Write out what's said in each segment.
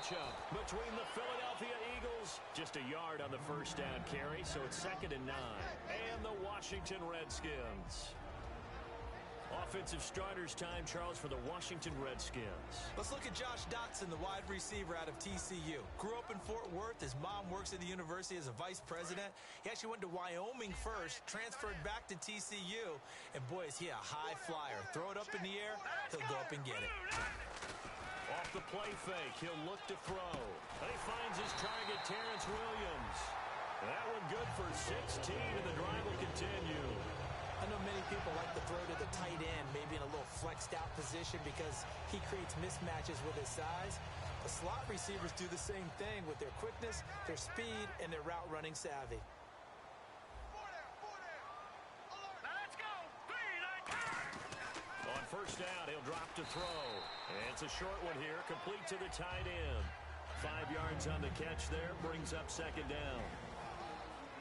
matchup between the Philadelphia Eagles, just a yard on the first down carry, so it's 2nd and 9, and the Washington Redskins. Offensive starters time, Charles, for the Washington Redskins. Let's look at Josh Dotson, the wide receiver out of TCU. Grew up in Fort Worth. His mom works at the university as a vice president. He actually went to Wyoming first, transferred back to TCU, and boy, is he a high flyer. Throw it up in the air, he'll go up and get it. Off the play fake, he'll look to throw. And he finds his target, Terrence Williams. That one good for 16, and the drive will continue. I know many people like to throw to the tight end, maybe in a little flexed out position because he creates mismatches with his size. The slot receivers do the same thing with their quickness, their speed, and their route running savvy. On first down, he'll drop to throw. And it's a short one here, complete to the tight end. 5 yards on the catch there, brings up 2nd down.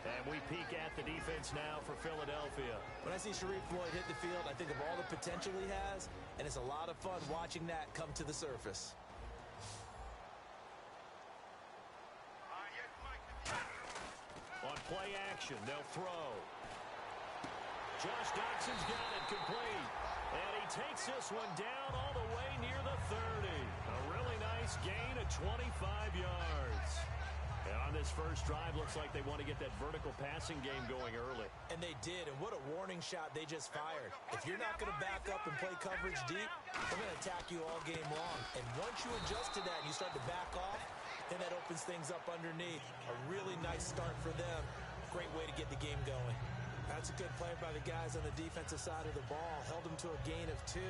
And we peek at the defense now for Philadelphia. When I see Sharif Floyd hit the field, I think of all the potential he has, and it's a lot of fun watching that come to the surface. On play action, they'll throw. Josh Dotson's got it complete. And he takes this one down all the way near the 30. A really nice gain of 25 yards. And on this first drive, looks like they want to get that vertical passing game going early. And they did, and what a warning shot they just fired. If you're not going to back up and play coverage deep, they're going to attack you all game long. And once you adjust to that and you start to back off, then that opens things up underneath. A really nice start for them. Great way to get the game going. That's a good play by the guys on the defensive side of the ball. Held them to a gain of 2.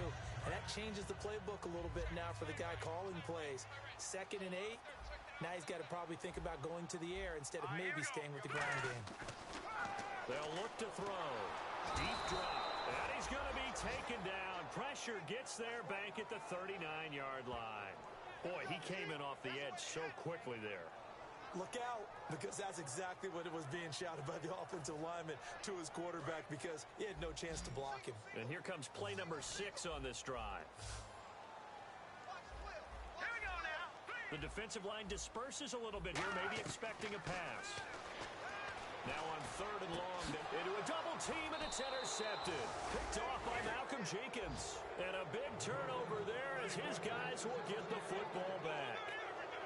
And that changes the playbook a little bit now for the guy calling plays. 2nd and 8. Now he's got to probably think about going to the air instead of maybe staying with the ground game. They'll look to throw. Deep drop. And he's going to be taken down. Pressure gets there back at the 39-yard line. Boy, he came in off the edge so quickly there. Look out, because that's exactly what it was being shouted by the offensive lineman to his quarterback because he had no chance to block him. And here comes play number 6 on this drive. The defensive line disperses a little bit here, maybe expecting a pass. Now on 3rd and long, into a double team, and it's intercepted. Picked off by Malcolm Jenkins. And a big turnover there as his guys will get the football back.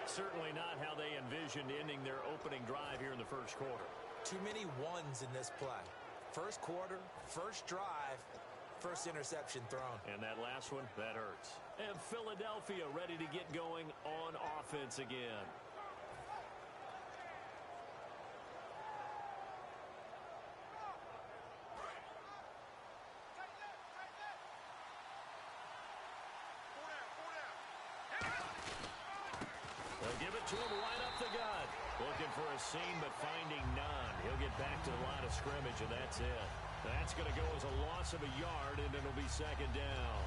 Certainly not how they envisioned ending their opening drive here in the first quarter. Too many ones in this play. First quarter, first drive, first interception thrown. And that last one, that hurts. And Philadelphia ready to get going on offense again. They'll give it to him right up the gut. Looking for a seam, but finding none. He'll get back to the line of scrimmage, and that's it. That's going to go as a loss of a yard, and it'll be 2nd down.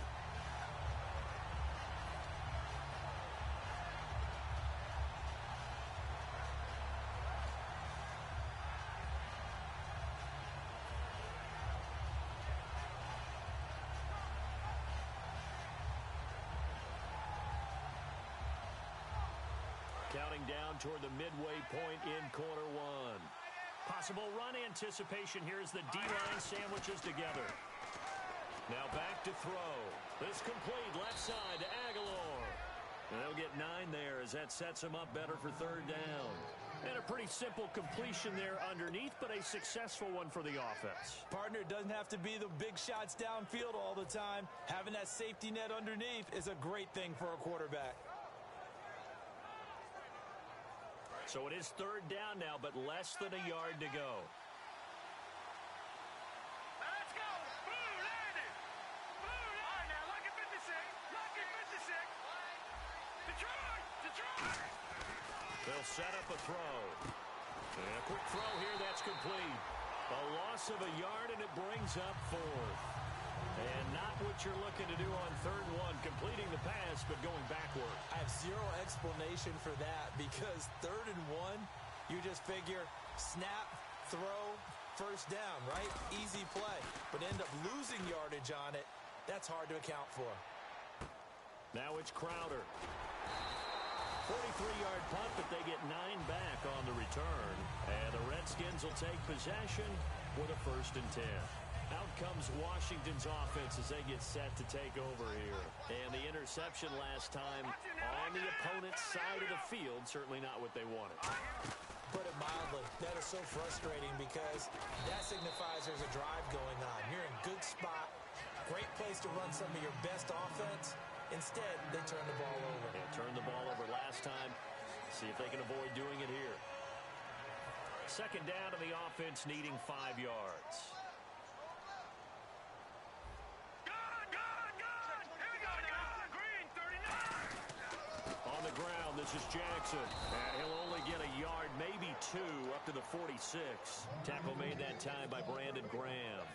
Counting down toward the midway point in quarter 1. Possible run anticipation here as the D-line sandwiches together. Now back to throw. This complete left side to Aguilar. And they'll get 9 there as that sets them up better for 3rd down. And a pretty simple completion there underneath, but a successful one for the offense. Partner, it doesn't have to be the big shots downfield all the time. Having that safety net underneath is a great thing for a quarterback. So it is 3rd down now, but less than a yard to go. Let's go. Blue landed. Blue landed. All right, now look at 56. Look at 56. Detroit. They'll set up a throw. And a quick throw here, that's complete. A loss of a yard, and it brings up 4th. And not what you're looking to do on 3rd and 1, completing the pass, but going backward. I have zero explanation for that because 3rd and 1, you just figure snap, throw, first down, right? Easy play. But end up losing yardage on it. That's hard to account for. Now it's Crowder. 43-yard punt, but they get 9 back on the return. And the Redskins will take possession with a 1st and 10. Out comes Washington's offense as they get set to take over here. And the interception last time on the opponent's side of the field, certainly not what they wanted. Put it mildly, that is so frustrating because that signifies there's a drive going on. You're in good spot, great place to run some of your best offense. Instead, they turn the ball over. They turned the ball over last time. See if they can avoid doing it here. 2nd down to the offense, needing 5 yards. On the ground, this is Jackson. And he'll only get a yard, maybe 2, up to the 46. Tackle made that time by Brandon Graham.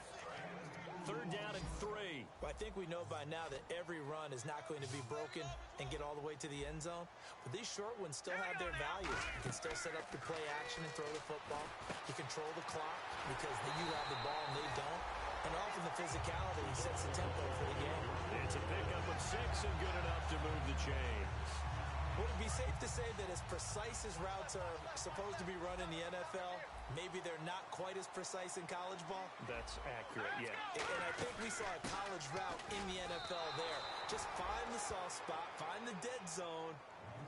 3rd down and 3. Well, I think we know by now that every run is not going to be broken and get all the way to the end zone. But these short ones still have their value. You can still set up your play action and throw the football. You control the clock because you have the ball and they don't. And often the physicality sets the tempo for the game. It's a pickup of 6 and good enough to move the chains. Would it be safe to say that as precise as routes are supposed to be run in the NFL, maybe they're not quite as precise in college ball? That's accurate, yeah. And I think we saw a college route in the NFL there. Just find the soft spot, find the dead zone,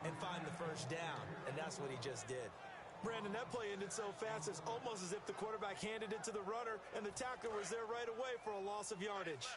and find the 1st down. And that's what he just did. Brandon, that play ended so fast, it's almost as if the quarterback handed it to the runner, and the tackler was there right away for a loss of yardage.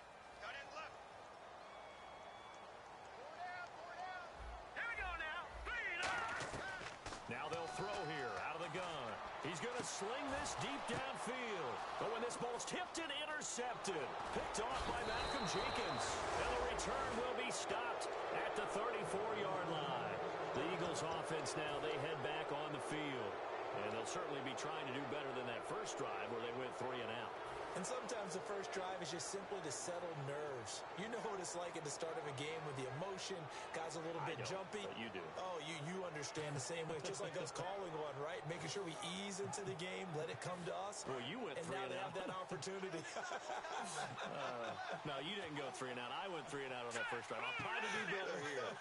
Now they'll throw here out of the gun. He's going to sling this deep downfield. But when this ball's tipped and intercepted, picked off by Malcolm Jenkins. And the return will be stopped at the 34-yard line. The Eagles offense now, they head back on the field. And they'll certainly be trying to do better than that first drive where they went 3 and out. And sometimes the first drive is just simply to settle nerves. You know what it's like at the start of a game with the emotion. Guys a little bit jumpy. But you do. Oh, you understand the same way. It's just like us calling one, right? Making sure we ease into the game, let it come to us. Well, you went 3 and out. And now they have that opportunity. No, you didn't go 3 and out. I went 3 and out on that first drive. I'll try to do better here.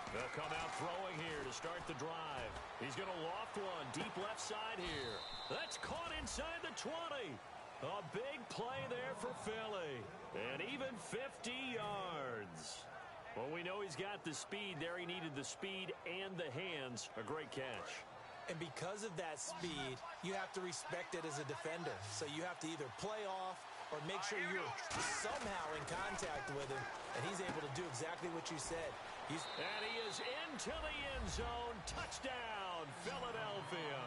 They'll come out throwing here to start the drive. He's going to loft one deep left side here. That's caught inside the 20. A big play there for Philly. And even 50 yards. Well, we know he's got the speed there. He needed the speed and the hands. A great catch. And because of that speed, you have to respect it as a defender. So you have to either play off or make sure you're somehow in contact with him. And he's able to do exactly what you said. And he is into the end zone. Touchdown, Philadelphia.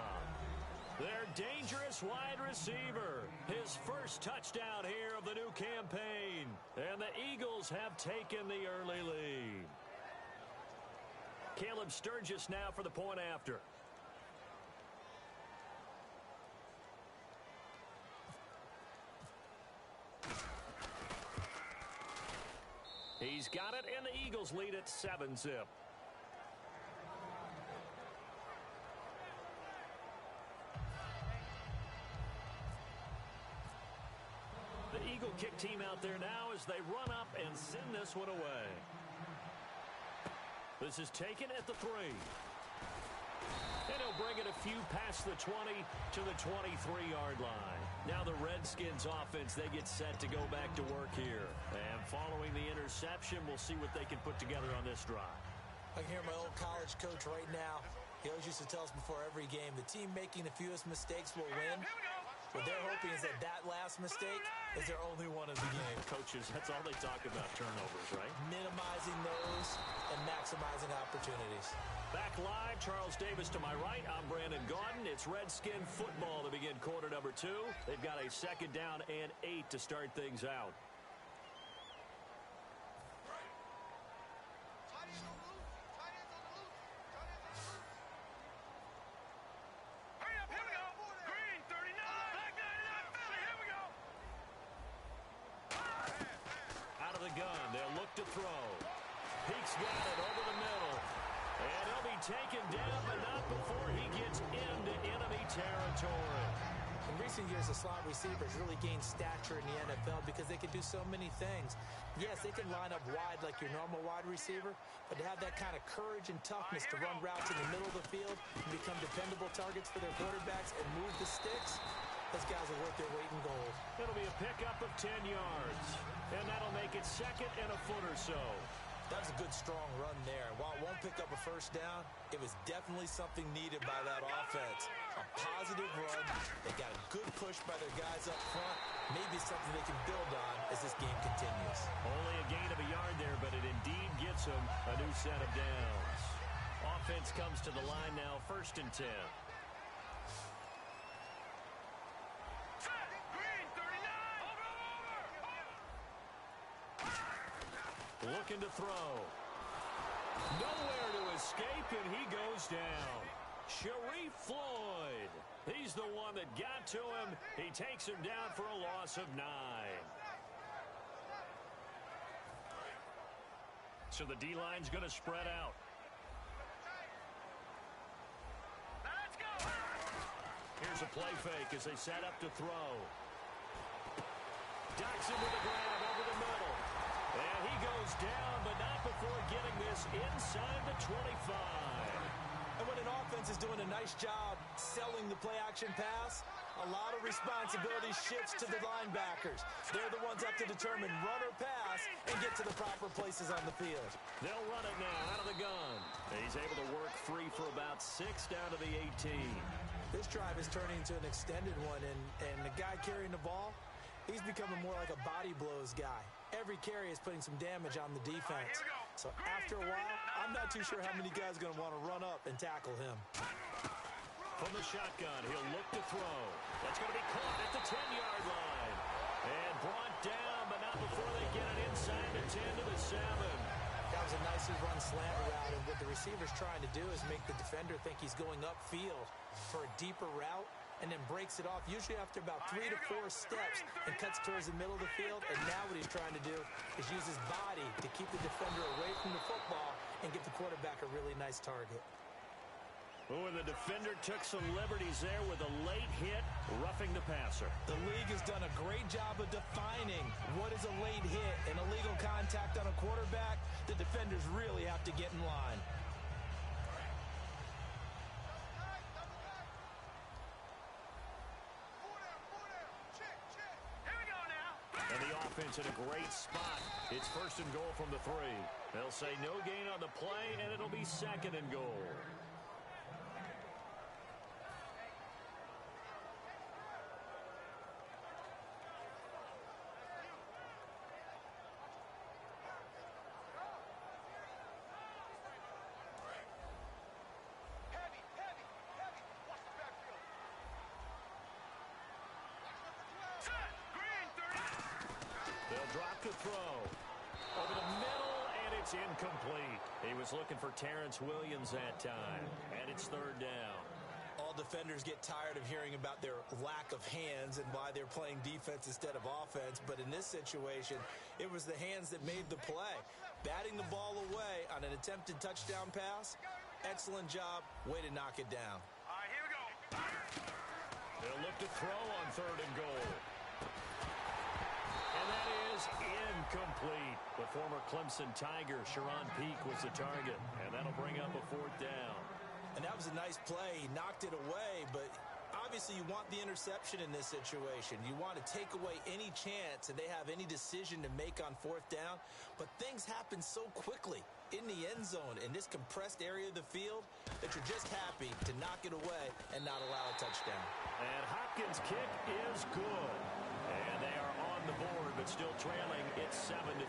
Their dangerous wide receiver. His first touchdown here of the new campaign. And the Eagles have taken the early lead. Caleb Sturgis now for the point after. He's got it, and the Eagles lead at 7-zip. The Eagle kick team out there now as they run up and send this one away. This is taken at the 3. And he'll bring it a few past the 20 to the 23-yard line. Now the Redskins offense, they get set to go back to work here. And following the interception, we'll see what they can put together on this drive. I can hear my old college coach right now. He always used to tell us before every game, the team making the fewest mistakes will win. What they're hoping is that that last mistake is their only one of the game. Coaches, that's all they talk about, turnovers, right? Minimizing those and maximizing opportunities. Back live, Charles Davis to my right. I'm Brandon Gaudin. It's Redskin football to begin quarter number 2. They've got a 2nd down and 8 to start things out. Out of the gun, they'll look to throw. Peek's got it over the middle. And he'll be taken down, but not before he gets into enemy territory. And recent years, the slot receivers really gained stature in the NFL because they can do so many things. Yes, they can line up wide like your normal wide receiver, but to have that kind of courage and toughness to run routes in the middle of the field and become dependable targets for their quarterbacks and move the sticks, those guys are worth their weight in gold. It'll be a pickup of 10 yards, and that'll make it second and a foot or so. That was a good, strong run there. While it won't pick up a first down, it was definitely something needed by that offense. A positive run. They got a good push by their guys up front. Maybe something they can build on as this game continues. Only a gain of a yard there, but it indeed gets them a new set of downs. Offense comes to the line now, 1st and 10. Looking to throw. Nowhere to escape, and he goes down. Sharif Floyd. He's the one that got to him. He takes him down for a loss of 9. So the D-line's going to spread out. Let's go. Here's a play fake as they set up to throw. Ducks him with a grab over the middle. And he goes down, but not before getting this inside the 25. And when an offense is doing a nice job selling the play-action pass, a lot of responsibility shifts to the linebackers. They're the ones that have to determine run or pass and get to the proper places on the field. They'll run it now out of the gun. He's able to work free for about 6 down to the 18. This drive is turning into an extended one, and the guy carrying the ball, he's becoming more like a body blows guy. Every carry is putting some damage on the defense. So after a while, I'm not too sure how many guys are going to want to run up and tackle him. From the shotgun, he'll look to throw. That's going to be caught at the 10-yard line. And brought down, but not before they get it inside the 10 to the 7. That was a nicely run slant route, and what the receiver's trying to do is make the defender think he's going upfield for a deeper route, and then breaks it off, usually after about 3 to 4 steps, and cuts towards the middle of the field. And now what he's trying to do is use his body to keep the defender away from the football and give the quarterback a really nice target. Oh, and the defender took some liberties there with a late hit, roughing the passer. The league has done a great job of defining what is a late hit and illegal contact on a quarterback. The defenders really have to get in line. And the offense in a great spot. It's 1st and goal from the 3. They'll say no gain on the play, and it'll be 2nd and goal. To throw over the middle, and it's incomplete. He was looking for Terrence Williams that time, and it's 3rd down. All defenders get tired of hearing about their lack of hands and why they're playing defense instead of offense, but in this situation, it was the hands that made the play. Batting the ball away on an attempted touchdown pass, excellent job, way to knock it down. All right, here we go. They'll look to throw on 3rd and goal. And that is incomplete. The former Clemson Tiger, Sharon Peak, was the target. And that'll bring up a 4th down. And that was a nice play. He knocked it away, but obviously you want the interception in this situation. You want to take away any chance and they have any decision to make on 4th down. But things happen so quickly in the end zone in this compressed area of the field that you're just happy to knock it away and not allow a touchdown. And Hopkins' kick is good. And they are on the board, but still trailing. It's 7-3.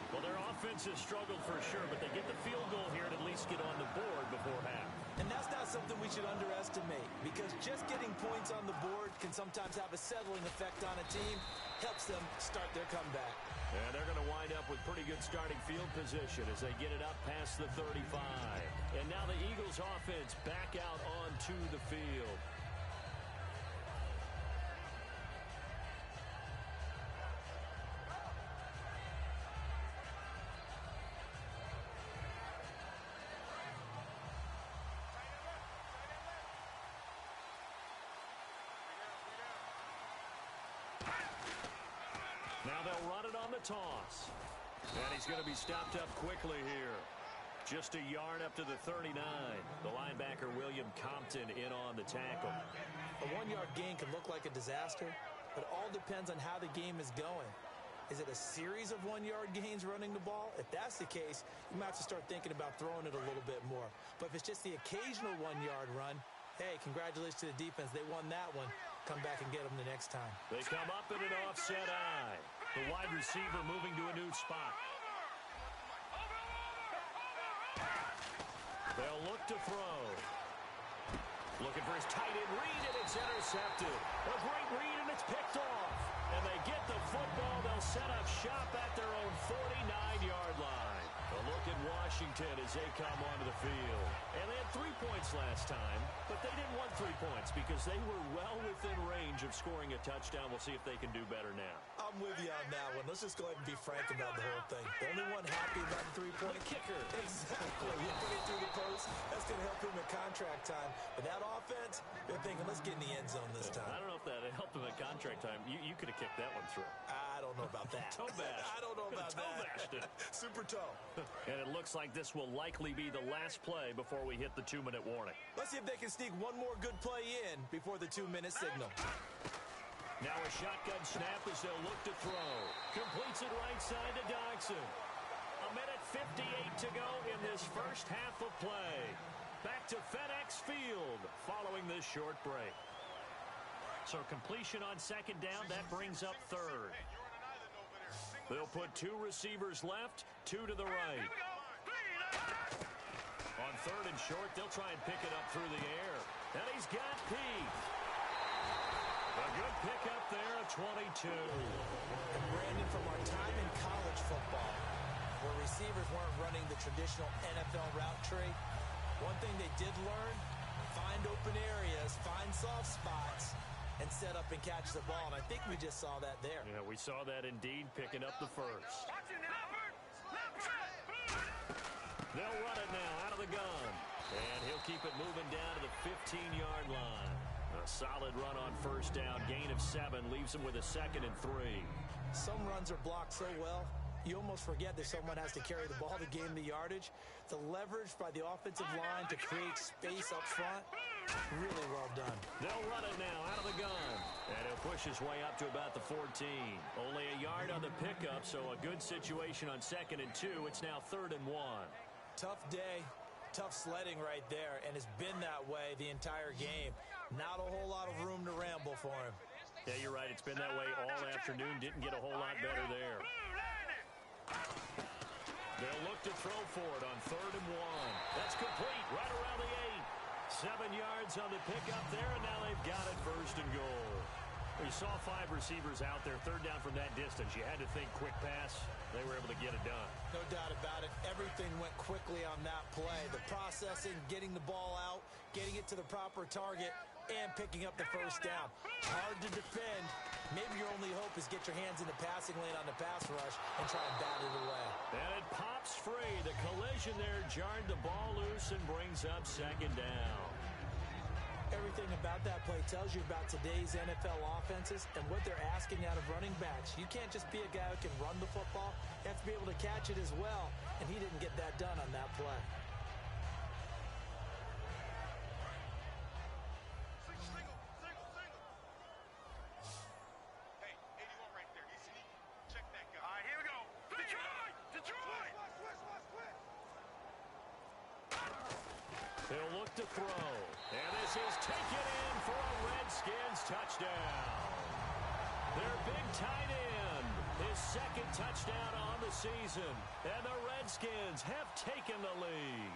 Well, their offense has struggled for sure, but they get the field goal here and at least get on the board before half. And that's not something we should underestimate, because just getting points on the board can sometimes have a settling effect on a team, helps them start their comeback. And they're going to wind up with pretty good starting field position as they get it up past the 35. And now the Eagles offense back out onto the field. Now they'll run it on the toss. And he's going to be stopped up quickly here. Just a yard up to the 39. The linebacker, William Compton, in on the tackle. A 1-yard gain can look like a disaster, but it all depends on how the game is going. Is it a series of 1-yard gains running the ball? If that's the case, you might have to start thinking about throwing it a little bit more. But if it's just the occasional 1-yard run, hey, congratulations to the defense. They won that one. Come back and get them the next time. They come up in an offset eye. The wide receiver moving to a new spot. They'll look to throw. Looking for his tight end read, and it's intercepted. A great read, and it's picked off. And they get the football. They'll set up shop at their own 49-yard line. A look at Washington as they come onto the field. And they had 3 points last time, but they didn't want 3 points because they were well within range of scoring a touchdown. We'll see if they can do better now. I'm with you on that one. Let's just go ahead and be frank about the whole thing. The only one happy about the 3-point kicker. Exactly. You put it through the post. That's going to help him at contract time. But that offense, they're thinking, let's get in the end zone this time. I don't know if that helped him at contract time. You could have kicked that one through. I don't know about that. Toe bash. I don't know about toe that. bashed it. Super toe. And it looks like this will likely be the last play before we hit the 2-minute warning. Let's see if they can sneak one more good play in before the 2-minute signal. Now a shotgun snap as they'll look to throw. Completes it right side to Dodson. 1:58 to go in this first half of play. Back to FedEx Field following this short break. So completion on second down, that brings up third. They'll put 2 receivers left, 2 to the right. On third and short, they'll try and pick it up through the air. And he's got Pete. A good pickup there at 22. And Brandon, from our time in college football, where receivers weren't running the traditional NFL route tree, one thing they did learn, find open areas, find soft spots, and set up and catch the ball. And I think we just saw that there. Yeah, we saw that indeed, picking up the first. They'll run it now out of the gun. And he'll keep it moving down to the 15-yard line. A solid run on first down. Gain of 7 leaves him with a 2nd and 3. Some runs are blocked so well, you almost forget that someone has to carry the ball to gain the yardage. The leverage by the offensive line to create space up front, really well done. They'll run it now out of the gun. And he'll push his way up to about the 14. Only a yard on the pickup, so a good situation on 2nd and 2. It's now 3rd and 1. Tough day, tough sledding right there, and it's been that way the entire game. Not a whole lot of room to ramble for him. Yeah, you're right. It's been that way all afternoon. Didn't get a whole lot better there. They'll look to throw for it on 3rd and 1. That's complete right around the 8. 7 yards on the pickup there, and now they've got it 1st and goal. You saw 5 receivers out there, 3rd down from that distance. You had to think quick pass. They were able to get it done. No doubt about it. Everything went quickly on that play. The processing, getting the ball out, getting it to the proper target, and picking up the first down. Hard to defend. Maybe your only hope is get your hands in the passing lane on the pass rush and try and bat it away. And it pops free. The collision there jarred the ball loose and brings up 2nd down. Everything about that play tells you about today's NFL offenses and what they're asking out of running backs. You can't just be a guy who can run the football. You have to be able to catch it as well, and he didn't get that done on that play. Hey, 81 right there. He's sneaky. Check that guy. All right, here we go. Detroit! Detroit! They'll look to throw. And this is taken in for a Redskins touchdown. Their big tight end, his 2nd touchdown on the season. And the Redskins have taken the lead.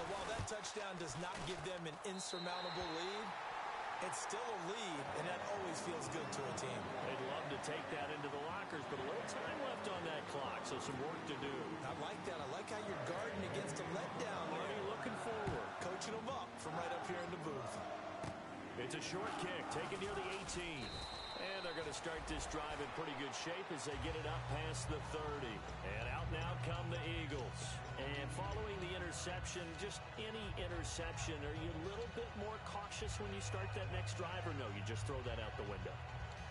And while that touchdown does not give them an insurmountable lead, it's still a lead, and that always feels good to a team. They'd love to take that into the lockers, but a little time left on that clock, so some work to do. I like that. I like how you're guarding against a letdown. What are you looking forward? Coaching them up from right up here in the booth. It's a short kick, taken near the 18. And they're going to start this drive in pretty good shape as they get it up past the 30. And out now come the Eagles. And following the interception, just any interception, are you a little bit more cautious when you start that next drive, or no, you just throw that out the window?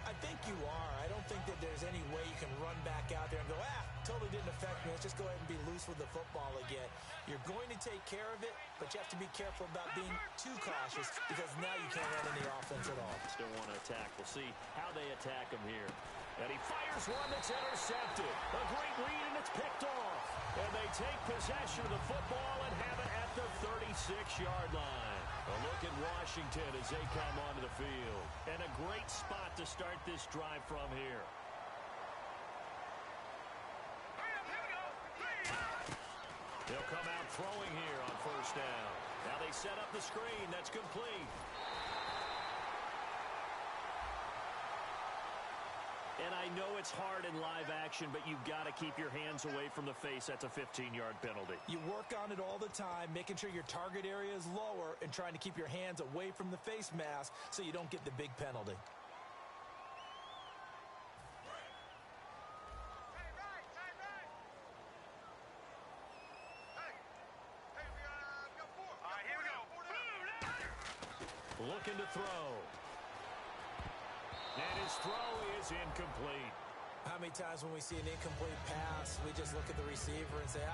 I think you are. I don't think that there's any way you can run back out there and go, totally didn't affect me. Let's just go ahead and be loose with the football again. You're going to take care of it, but you have to be careful about being too cautious because now you can't run any offense at all. Still want to attack. We'll see how they attack him here. And he fires one that's intercepted. A great read, and it's picked off. And they take possession of the football and have it at the 36-yard line. A look at Washington as they come onto the field. And a great spot to start this drive from here. They'll come out throwing here on first down. Now they set up the screen. That's complete. And I know it's hard in live action, but you've got to keep your hands away from the face. That's a 15-yard penalty. You work on it all the time, making sure your target area is lower and trying to keep your hands away from the face mask so you don't get the big penalty. Looking to throw. And his throw is incomplete. How many times when we see an incomplete pass, we just look at the receiver and say,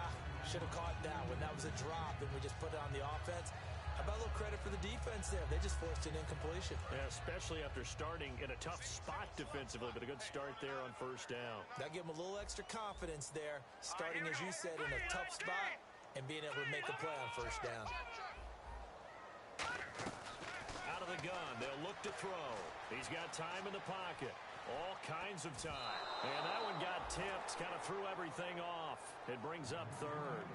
should have caught that one. That was a drop, and we just put it on the offense. How about a little credit for the defense there? They just forced an incompletion. Yeah, especially after starting in a tough spot defensively, but a good start there on first down. That gave them a little extra confidence there, starting, as you said, in a tough spot and being able to make a play on first down. Out of the gun, they'll look to throw. He's got time in the pocket. All kinds of time. And that one got tipped, kind of threw everything off. It brings up third.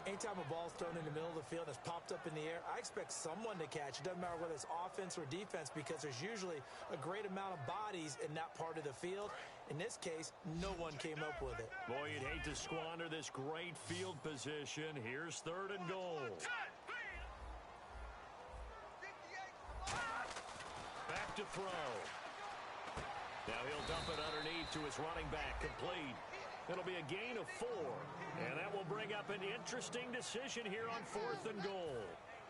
Anytime a ball's thrown in the middle of the field and it's popped up in the air, I expect someone to catch. It doesn't matter whether it's offense or defense because there's usually a great amount of bodies in that part of the field. In this case, no one came up with it. Boy, you'd hate to squander this great field position. Here's third and goal. Back to throw. Now he'll dump it underneath to his running back, complete. It'll be a gain of 4, and that will bring up an interesting decision here on fourth and goal.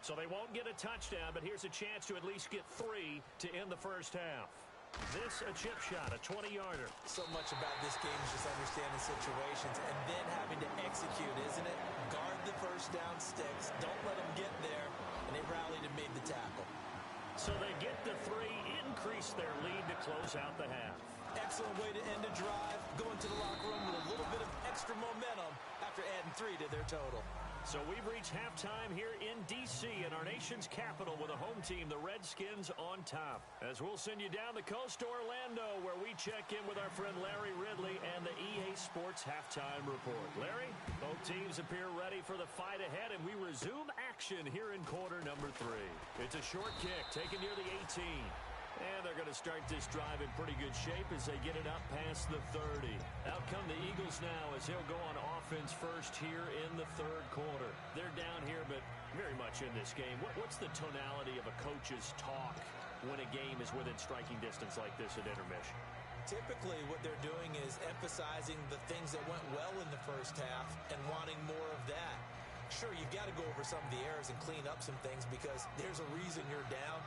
So they won't get a touchdown, but here's a chance to at least get 3 to end the first half. This a chip shot, a 20-yarder. So much about this game is just understanding situations and then having to execute, isn't it? Guard the first down sticks, don't let them get there, and they rallied and made the tackle. So they get the 3, increase their lead to close out the half. Excellent way to end a drive, going to the locker room with a little bit of extra momentum after adding 3 to their total. So we've reached halftime here in D.C. in our nation's capital with a home team, the Redskins, on top. As we'll send you down the coast to Orlando, where we check in with our friend Larry Ridley and the EA Sports Halftime Report. Larry, both teams appear ready for the fight ahead, and we resume action here in quarter number 3. It's a short kick taken near the 18. And they're going to start this drive in pretty good shape as they get it up past the 30. Out come the Eagles now as they'll go on offense first here in the third quarter. They're down here, but very much in this game. What's the tonality of a coach's talk when a game is within striking distance like this at intermission? Typically, what they're doing is emphasizing the things that went well in the first half and wanting more of that. Sure, you've got to go over some of the errors and clean up some things because there's a reason you're down.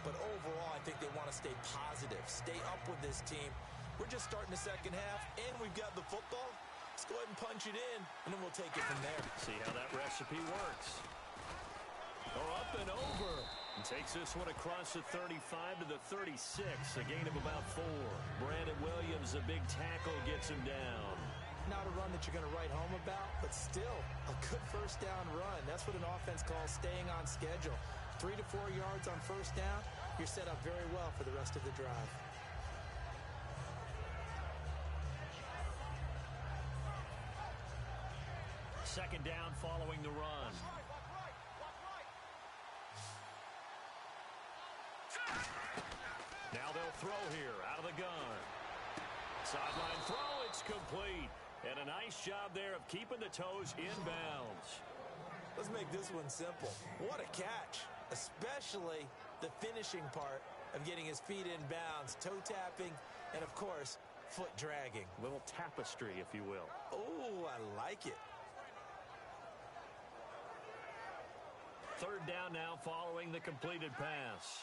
But overall, I think they want to stay positive, stay up with this team. We're just starting the second half, and we've got the football. Let's go ahead and punch it in, and then we'll take it from there. See how that recipe works. Up and over. And takes this one across the 35 to the 36, a gain of about 4. Brandon Williams, a big tackle, gets him down. Not a run that you're going to write home about, but still a good first down run. That's what an offense calls staying on schedule. 3 to 4 yards on first down, you're set up very well for the rest of the drive. Second down following the run. Now they'll throw here out of the gun. Sideline throw, it's complete. And a nice job there of keeping the toes in bounds. Let's make this one simple. What a catch, especially the finishing part of getting his feet in bounds, toe tapping, and of course, foot dragging. Little tapestry, if you will. Oh, I like it. Third down now following the completed pass.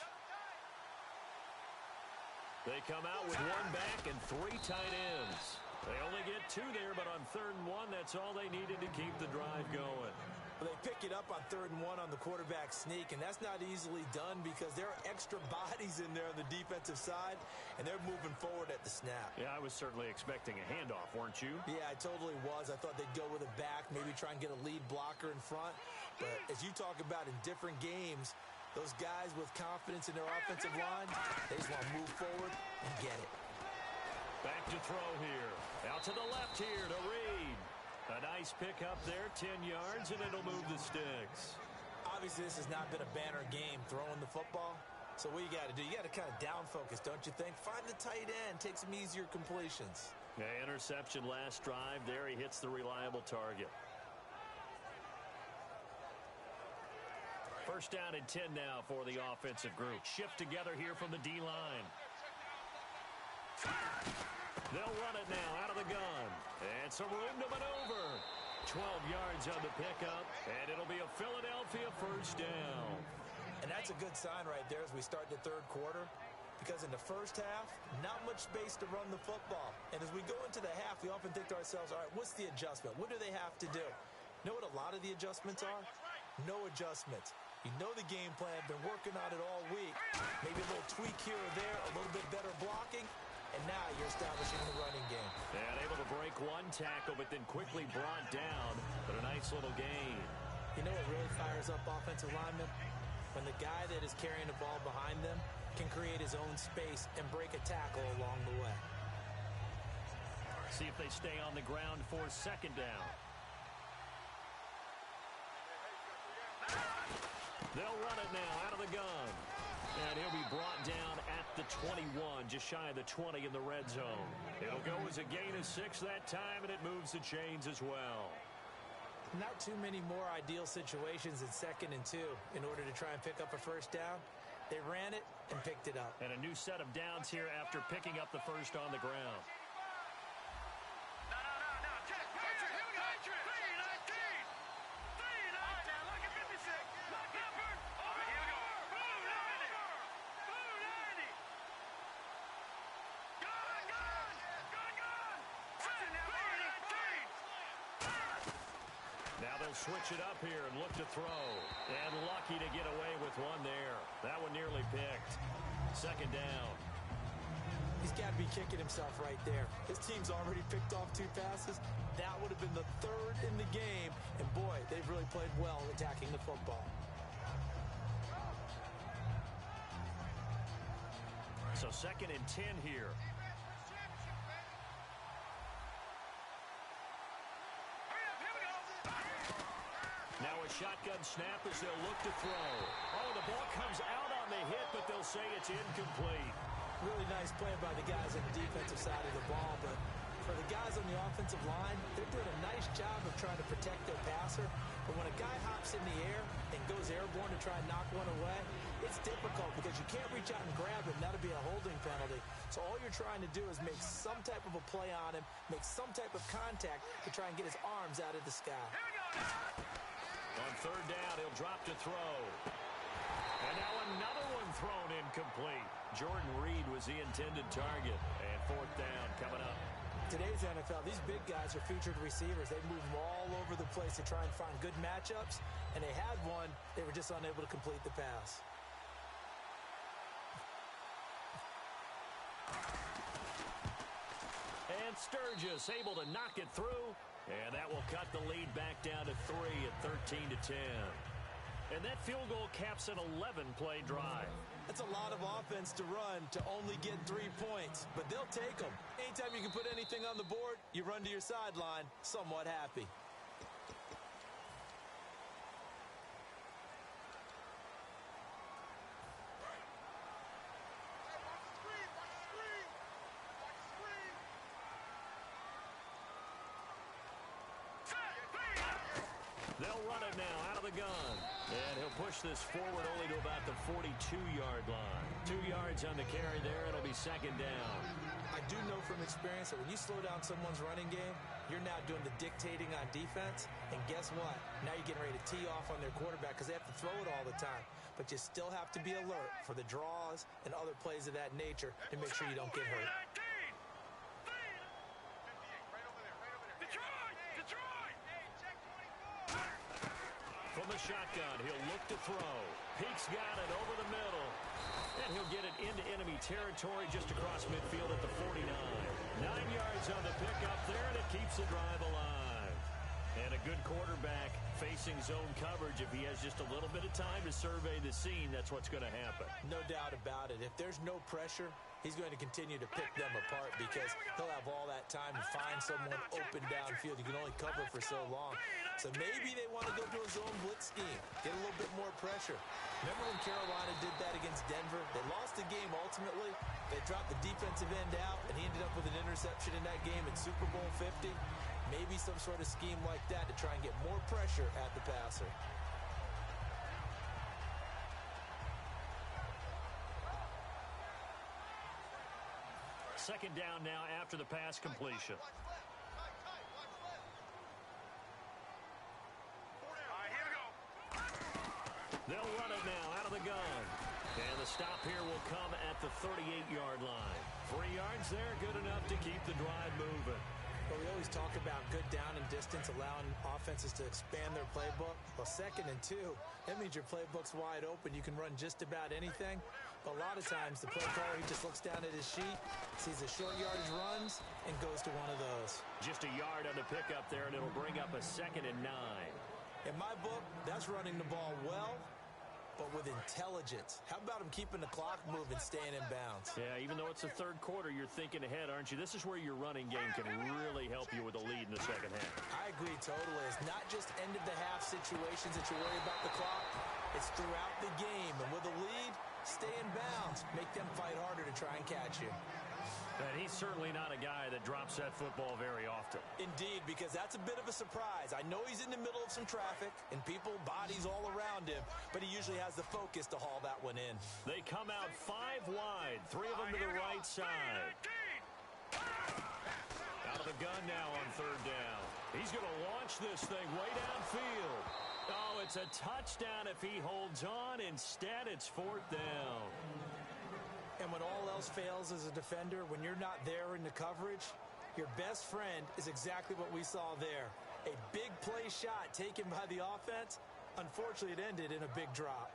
They come out with one back and 3 tight ends. They only get 2 there, but on 3rd and 1, that's all they needed to keep the drive going. Well, they pick it up on 3rd and 1 on the quarterback sneak, and that's not easily done because there are extra bodies in there on the defensive side, and they're moving forward at the snap. Yeah, I was certainly expecting a handoff, weren't you? Yeah, I totally was. I thought they'd go with a back, maybe try and get a lead blocker in front. But as you talk about in different games, those guys with confidence in their offensive line, they just want to move forward and get it. Back to throw here. Out to the left here to Reed. A nice pickup there, 10 yards, and it'll move the sticks. Obviously, this has not been a banner game throwing the football. So what you got to do, you got to kind of down focus, don't you think? Find the tight end, take some easier completions. Yeah, interception last drive. There he hits the reliable target. First down and 10 now for the offensive group. Shift together here from the D-line. They'll run it now out of the gun. And some room to maneuver. 12 yards on the pickup, and it'll be a Philadelphia first down. And that's a good sign right there as we start the 3rd quarter, because in the first half, not much space to run the football. And as we go into the half, we often think to ourselves, all right, what's the adjustment? What do they have to do? You know what a lot of the adjustments are? No adjustments. You know the game plan, been working on it all week. Maybe a little tweak here or there, a little bit better blocking, and now you're establishing the running game. And able to break one tackle, but then quickly brought down. But a nice little gain. You know what really fires up offensive linemen? When the guy that is carrying the ball behind them can create his own space and break a tackle along the way. See if they stay on the ground for 2nd down. They'll run it now out of the gun. And he'll be brought down at the 21, just shy of the 20 in the red zone. It'll go as a gain of 6 that time, and it moves the chains as well. Not too many more ideal situations in 2nd and 2 in order to try and pick up a first down. They ran it and picked it up. And a new set of downs here after picking up the first on the ground. Now they'll switch it up here and look to throw. And lucky to get away with one there. That one nearly picked. 2nd down. He's got to be kicking himself right there. His team's already picked off 2 passes. That would have been the 3rd in the game. And boy, they've really played well attacking the football. So 2nd and 10 here. Now a shotgun snap as they'll look to throw. Oh, the ball comes out on the hit, but they'll say it's incomplete. Really nice play by the guys on the defensive side of the ball, but for the guys on the offensive line, they're doing a nice job of trying to protect their passer. But when a guy hops in the air and goes airborne to try and knock one away, it's difficult because you can't reach out and grab him. That'll be a holding penalty. So all you're trying to do is make some type of a play on him, make some type of contact to try and get his arms out of the sky. On 3rd down, he'll drop to throw. And now another one thrown incomplete. Jordan Reed was the intended target. And 4th down coming up. Today's NFL, these big guys are featured receivers. They move them all over the place to try and find good matchups. And they had one. They were just unable to complete the pass. And Sturgis able to knock it through. And that will cut the lead back down to 3 at 13-10. And that field goal caps an 11-play drive. That's a lot of offense to run to only get 3 points, but they'll take them. Anytime you can put anything on the board, you run to your sideline somewhat happy. They'll run it now out of the gun. And he'll push this forward only to about the 42-yard line. 2 yards on the carry there. It'll be second down. I do know from experience that when you slow down someone's running game, you're now doing the dictating on defense. And guess what? Now you're getting ready to tee off on their quarterback because they have to throw it all the time. But you still have to be alert for the draws and other plays of that nature to make sure you don't get hurt. From the shotgun, he'll look to throw. Peek's got it over the middle. And he'll get it into enemy territory just across midfield at the 49. 9 yards on the pickup there, and it keeps the drive alive. And a good quarterback facing zone coverage. If he has just a little bit of time to survey the scene, that's what's going to happen. No doubt about it. If there's no pressure, he's going to continue to pick them apart because he'll have all that time to find someone open downfield. You can only cover for so long. So maybe they want to go to a zone blitz scheme, get a little bit more pressure. Remember when Carolina did that against Denver? They lost the game ultimately. They dropped the defensive end out, and he ended up with an interception in that game in Super Bowl 50. Maybe some sort of scheme like that to try and get more pressure at the passer. Second down now after the pass completion. They'll run it now out of the gun. And the stop here will come at the 38-yard line. 3 yards there, good enough to keep the drive moving. Well, we always talk about good down and distance, allowing offenses to expand their playbook. Well, 2nd and 2, that means your playbook's wide open. You can run just about anything. But a lot of times, the play caller, he just looks down at his sheet, sees the short yardage runs, and goes to one of those. Just a yard on the pickup there, and it'll bring up a 2nd and 9. In my book, that's running the ball well, but with intelligence. How about him keeping the clock moving, staying in bounds? Yeah, even though it's the third quarter, you're thinking ahead, aren't you? This is where your running game can really help you with a lead in the second half. I agree totally. It's not just end-of-the-half situations that you worry about the clock. It's throughout the game. And with a lead, stay in bounds. Make them fight harder to try and catch you. And he's certainly not a guy that drops that football very often. Indeed, because that's a bit of a surprise. I know he's in the middle of some traffic and people, bodies all around him, but he usually has the focus to haul that one in. They come out 5 wide, 3 of them to the right side. Out of the gun now on 3rd down. He's going to launch this thing way downfield. Oh, it's a touchdown if he holds on. Instead, it's 4th down. And when all else fails as a defender, when you're not there in the coverage, your best friend is exactly what we saw there. A big play shot taken by the offense. Unfortunately, it ended in a big drop.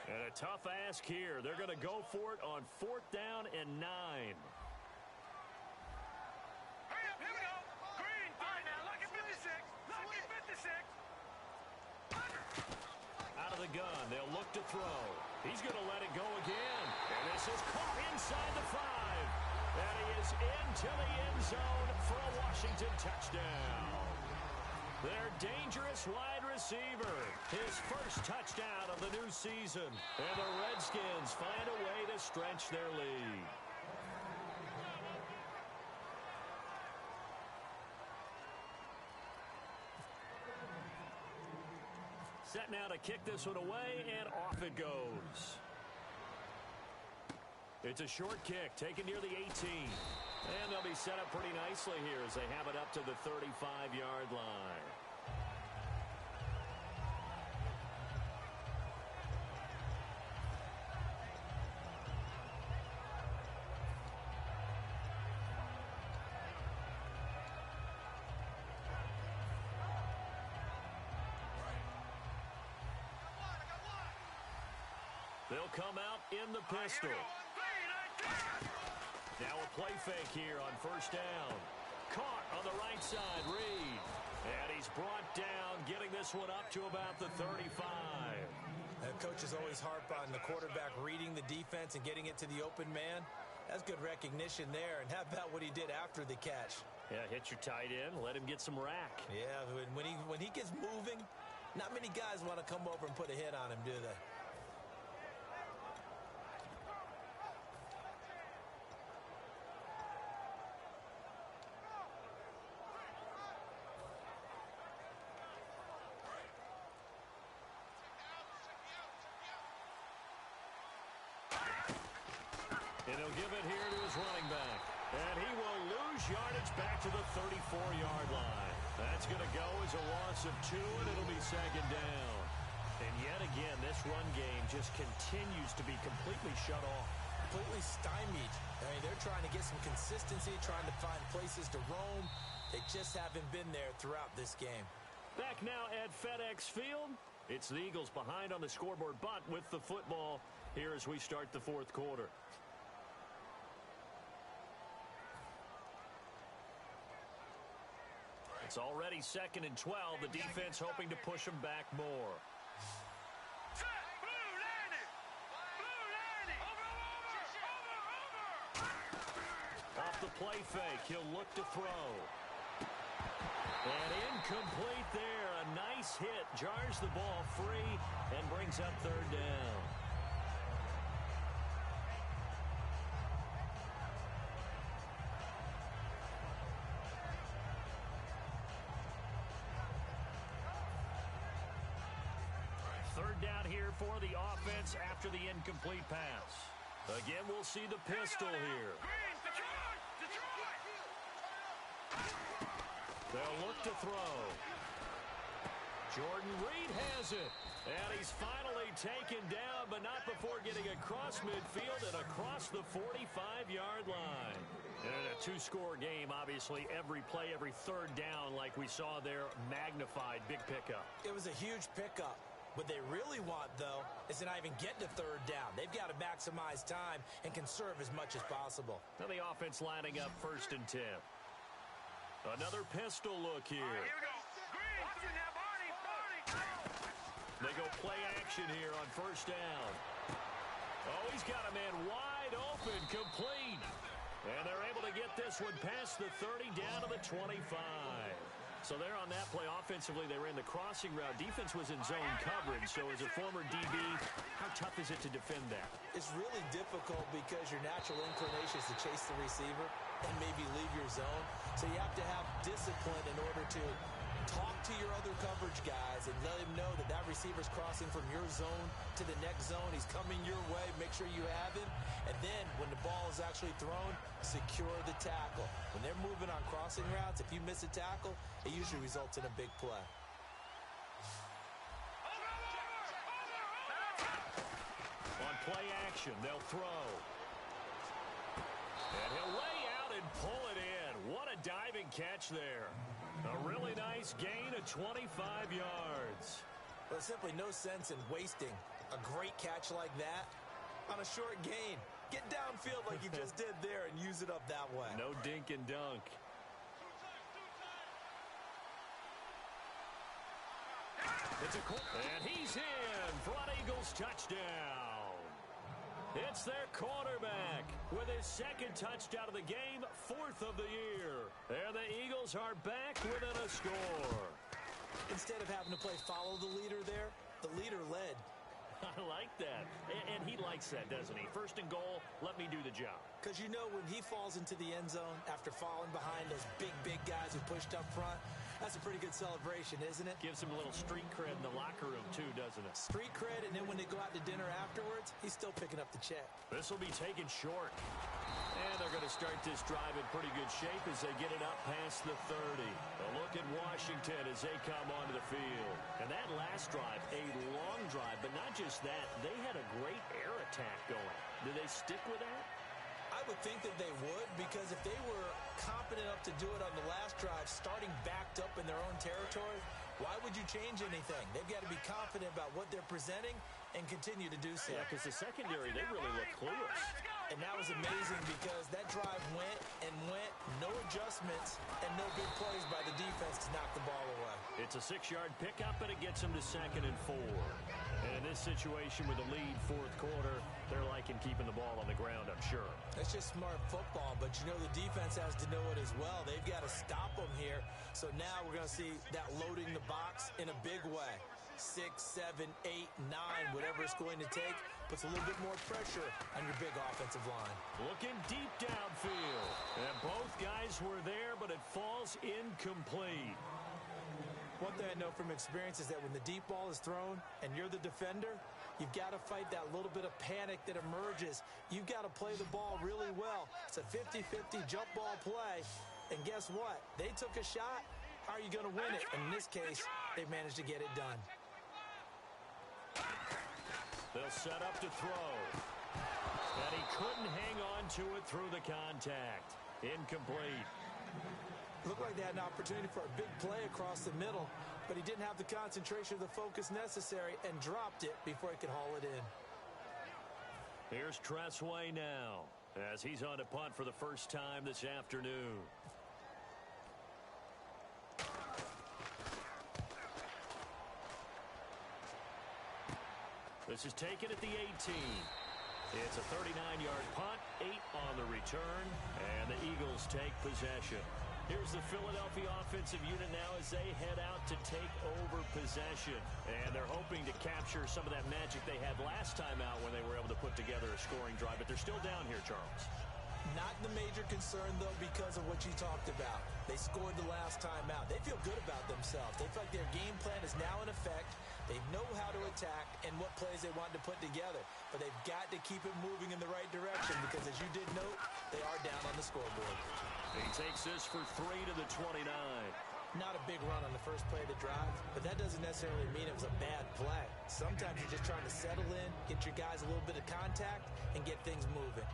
And a tough ask here. They're going to go for it on 4th down and 9. Out of the gun, they'll look to throw. He's going to let it go again. And this is caught inside the 5. And he is into the end zone for a Washington touchdown. Their dangerous wide receiver. His first touchdown of the new season. And the Redskins find a way to stretch their lead. Set now to kick this one away, and off it goes. It's a short kick, taken near the 18. And they'll be set up pretty nicely here as they have it up to the 35-yard line. They'll come out in the pistol. Now a play fake here on 1st down. Caught on the right side, Reed. And he's brought down, getting this one up to about the 35. Coaches always harp on the quarterback reading the defense and getting it to the open man. That's good recognition there. And how about what he did after the catch? Yeah, hit your tight end, let him get some rack. Yeah, when he gets moving, not many guys want to come over and put a hit on him, do they? And he'll give it here to his running back. And he will lose yardage back to the 34-yard line. That's going to go as a loss of 2, and it'll be second down. And yet again, this run game just continues to be completely shut off. Completely stymied. I mean, they're trying to get some consistency, trying to find places to roam. They just haven't been there throughout this game. Back now at FedEx Field. It's the Eagles behind on the scoreboard, but with the football here as we start the fourth quarter. It's already 2nd and 12. The defense hoping to push them back more. Off the play fake, he'll look to throw. And incomplete there. A nice hit. Jars the ball free and brings up 3rd down. Third down here for the offense after the incomplete pass. Again, we'll see the pistol here. They'll look to throw. Jordan Reed has it. And he's finally taken down, but not before getting across midfield and across the 45-yard line. And in a 2-score game, obviously, every play, every 3rd down, like we saw there, magnified. Big pickup. It was a huge pickup. What they really want, though, is to not even get to 3rd down. They've got to maximize time and conserve as much as possible. Now the offense lining up 1st and 10. Another pistol look here. All right, here we go. Green, watch it now, Barney. They go play action here on 1st down. Oh, he's got a man wide open, complete. And they're able to get this one past the 30 down to the 25. So there on that play, offensively, they ran the crossing route. Defense was in zone coverage. So as a former DB, how tough is it to defend that? It's really difficult because your natural inclination is to chase the receiver and maybe leave your zone. So you have to have discipline in order to talk to your other coverage guys and let him know that that receiver's crossing from your zone to the next zone. He's coming your way. Make sure you have him. And then when the ball is actually thrown, secure the tackle. When they're moving on crossing routes, if you miss a tackle, it usually results in a big play. On play action, they'll throw. And he'll lay out and pull it in. What a diving catch there. A really nice gain of 25 yards. Well, simply no sense in wasting a great catch like that on a short gain. Get downfield like you just did there and use it up that way. No dink and dunk. And he's in. Front Eagles touchdown. It's their quarterback with his 2nd touchdown of the game, 4th of the year. And the Eagles are back within a score. Instead of having to play follow the leader there, the leader led. I like that. And he likes that, doesn't he? 1st and goal, let me do the job. Because you know when he falls into the end zone after falling behind those big guys who pushed up front, that's a pretty good celebration, isn't it? Gives him a little street cred in the locker room, too, doesn't it? Street cred, and then when they go out to dinner afterwards, he's still picking up the check. This will be taken short. And they're going to start this drive in pretty good shape as they get it up past the 30. A look at Washington as they come onto the field. And that last drive, a long drive, but not just that. They had a great air attack going. Do they stick with that? I would think that they would, because if they were competent enough to do it on the last drive, starting backed up in their own territory, why would you change anything? They've got to be confident about what they're presenting and continue to do so. Yeah, because the secondary, they really look clueless. And that was amazing because that drive went and went, no adjustments, and no big plays by the defense to knock the ball away. It's a 6-yard pickup, and it gets them to 2nd and 4. And in this situation with the lead 4th quarter, they're liking keeping the ball on the ground, I'm sure. That's just smart football, but you know the defense has to know it as well. They've got to stop them here. So now we're going to see that loading the box in a big way. 6, 7, 8, 9, whatever it's going to take, puts a little bit more pressure on your big offensive line. Looking deep downfield. And both guys were there, but it falls incomplete. One thing I know from experience is that when the deep ball is thrown and you're the defender, you've got to fight that little bit of panic that emerges. You've got to play the ball really well. It's a 50-50 jump ball play. And guess what? They took a shot. How are you going to win it? And in this case, they managed to get it done. They'll set up to throw. And he couldn't hang on to it through the contact. Incomplete. Looked like they had an opportunity for a big play across the middle, but he didn't have the concentration or the focus necessary and dropped it before he could haul it in. Here's Tressway now as he's on to punt for the first time this afternoon. This is taken at the 18. It's a 39-yard punt, 8 on the return, and the Eagles take possession. Here's the Philadelphia offensive unit now as they head out to take over possession. And they're hoping to capture some of that magic they had last time out when they were able to put together a scoring drive. But they're still down here, Charles. Not the major concern, though, because of what you talked about. They scored the last time out. They feel good about themselves. They feel like their game plan is now in effect. They know how to attack and what plays they want to put together. But they've got to keep it moving in the right direction because, as you did note, they are down on the scoreboard. He takes this for 3 to the 29. Not a big run on the first play of the drive, but that doesn't necessarily mean it was a bad play. Sometimes you're just trying to settle in, get your guys a little bit of contact, and get things moving.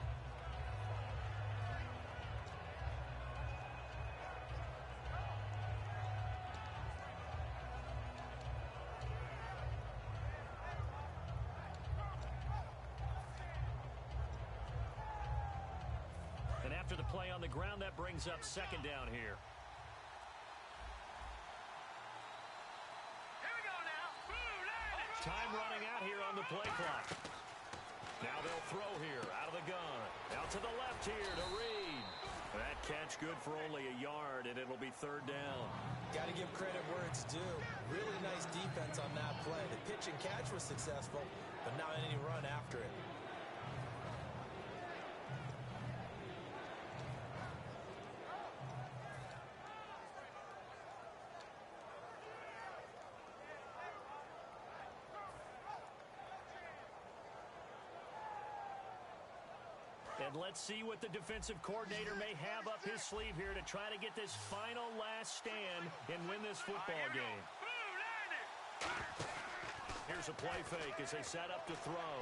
And after the play on the ground, that brings up second down here. Here we go now. Time running out here on the play clock. Now they'll throw here out of the gun. Out to the left here to Reed. That catch good for only a yard, and it'll be third down. Got to give credit where it's due. Really nice defense on that play. The pitch and catch was successful, but not any run after it. And let's see what the defensive coordinator may have up his sleeve here to try to get this final last stand and win this football game. Here's a play fake as they set up to throw.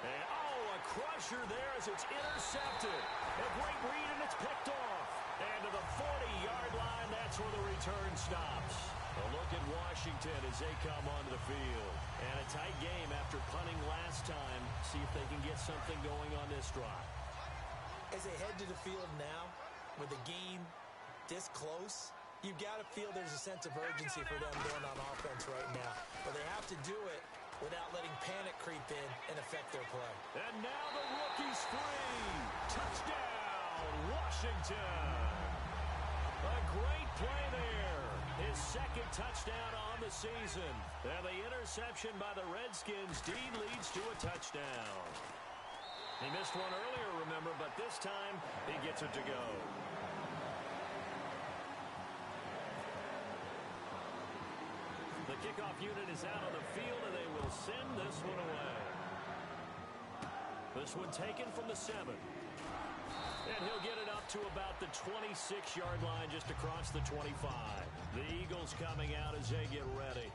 And, a crusher there as it's intercepted. A great read, and it's picked off. And to the 40-yard line, that's where the return stops. A look at Washington as they come onto the field. And a tight game after punting last time. See if they can get something going on this drive. As they head to the field now, with the game this close, you've got to feel there's a sense of urgency for them going on offense right now. But they have to do it without letting panic creep in and affect their play. And now the rookie's free. Touchdown, Washington. A great play there. His second touchdown on the season. And the interception by the Redskins leads to a touchdown. He missed one earlier, remember, but this time he gets it to go. The kickoff unit is out on the field, and they will send this one away. This one taken from the 7. And he'll get it up to about the 26-yard line, just across the 25. The Eagles coming out as they get ready.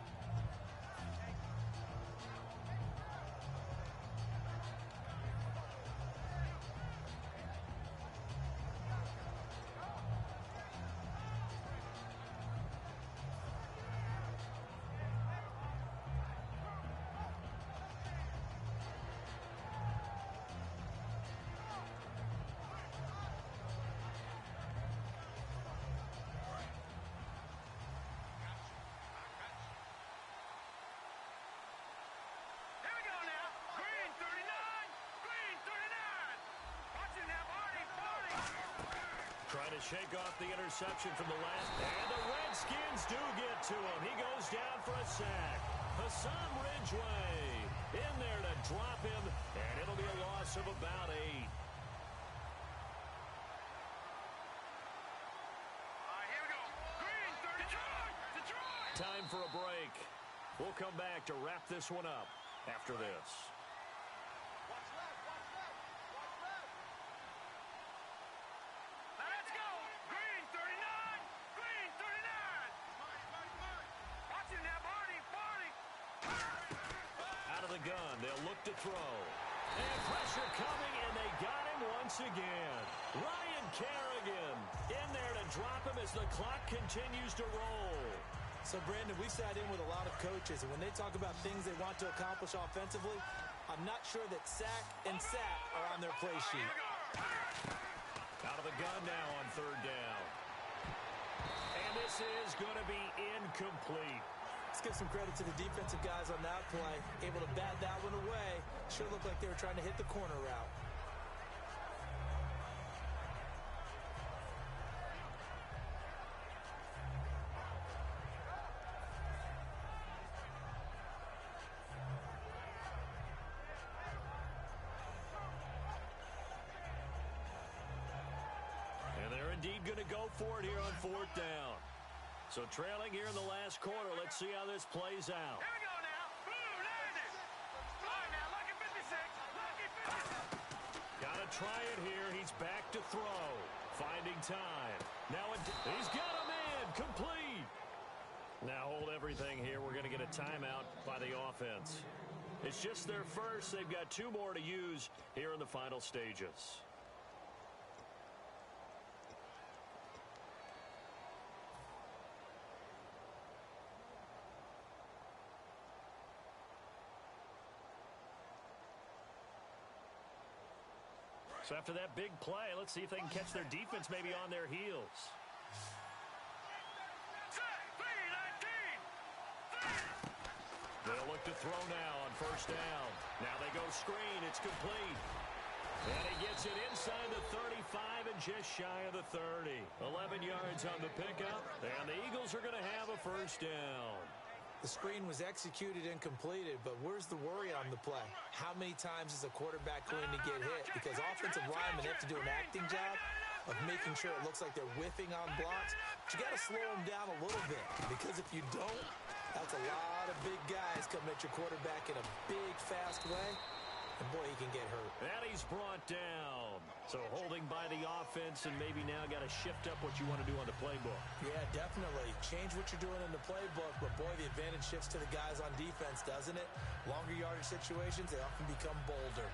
Trying to shake off the interception from the last. And the Redskins do get to him. He goes down for a sack. Hassan Ridgeway in there to drop him. And it'll be a loss of about 8. Here we go. Green, 32. Time for a break. We'll come back to wrap this one up after this. Let's go! Green 39! Green 39! Watch him now, Barney! Barney! Out of the gun, they'll look to throw. And pressure coming, and they got him once again. Ryan Kerrigan in there to drop him as the clock continues to roll. So, Brandon, we've sat in with a lot of coaches, and when they talk about things they want to accomplish offensively, I'm not sure that sack and sack are on their play sheet. Out of the gun now on third down. And this is going to be incomplete. Let's give some credit to the defensive guys on that play. Able to bat that one away. Sure looked like they were trying to hit the corner route. And they're indeed going to go for it here on fourth down. So trailing here in the last quarter. Let's see how this plays out. Here we go now. Blue landed. All right now, lucky 56. Lucky 56. Got to try it here. He's back to throw. Finding time. Now he's got him in. Complete. Now hold everything here. We're going to get a timeout by the offense. It's just their first. They've got 2 more to use here in the final stages. So after that big play, let's see if they can catch their defense maybe on their heels. Set, 3-19. They'll look to throw now on first down. Now they go screen. It's complete. And he gets it inside the 35 and just shy of the 30. 11 yards on the pickup. And the Eagles are going to have a first down. The screen was executed and completed, but where's the worry on the play? How many times is a quarterback going to get hit? Because offensive linemen have to do an acting job of making sure it looks like they're whiffing on blocks. But you got to slow them down a little bit, because if you don't, that's a lot of big guys coming at your quarterback in a big, fast way. And, boy, he can get hurt. And he's brought down. So holding by the offense, and maybe now got to shift up what you want to do on the playbook. Yeah, definitely. Change what you're doing in the playbook, but, boy, the advantage shifts to the guys on defense, doesn't it? Longer yardage situations, they often become bolder.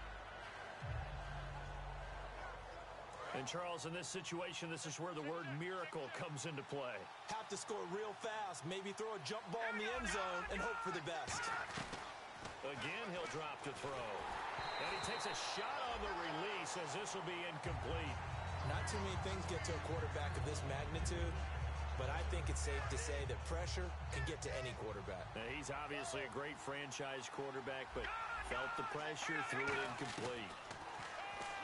And, Charles, in this situation, this is where the word miracle comes into play. Have to score real fast, maybe throw a jump ball in the end zone, and hope for the best. Again, he'll drop to throw. And he takes a shot on the release as this will be incomplete. Not too many things get to a quarterback of this magnitude, but I think it's safe to say that pressure can get to any quarterback. Now, he's obviously a great franchise quarterback, but felt the pressure, threw it incomplete.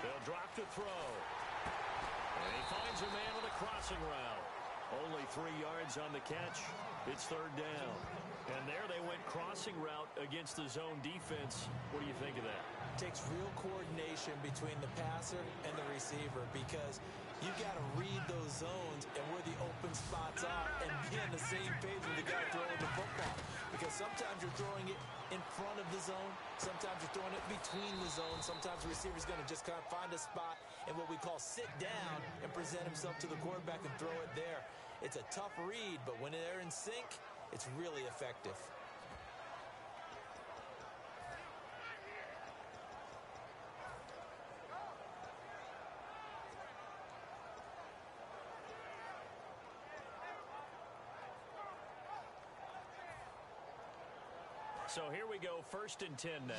They'll drop to throw. And he finds a man on the crossing route. Only 3 yards on the catch. It's third down. And there they went crossing route against the zone defense. What do you think of that? Takes real coordination between the passer and the receiver, because you've got to read those zones and where the open spots are and be on the same page with the guy throwing the football. Because sometimes you're throwing it in front of the zone. Sometimes you're throwing it between the zones. Sometimes the receiver's going to just kind of find a spot and what we call sit down and present himself to the quarterback and throw it there. It's a tough read, but when they're in sync, it's really effective. So here we go, 1st and 10 now.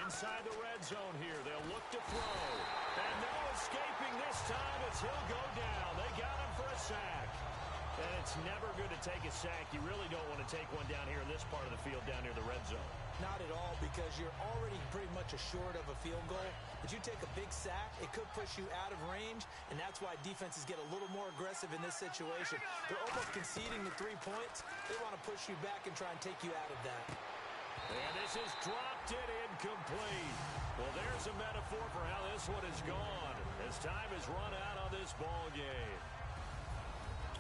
Inside the red zone here, they'll look to throw. And no escaping this time as he'll go down. They got him for a sack. And it's never good to take a sack. You really don't want to take one down here in this part of the field, down near the red zone. Not at all, because you're already pretty much assured of a field goal. But you take a big sack, it could push you out of range, and that's why defenses get a little more aggressive in this situation. They're almost conceding the 3 points. They want to push you back and try and take you out of that. And this is dropped it incomplete. Well, there's a metaphor for how this one is gone as time has run out on this ball game.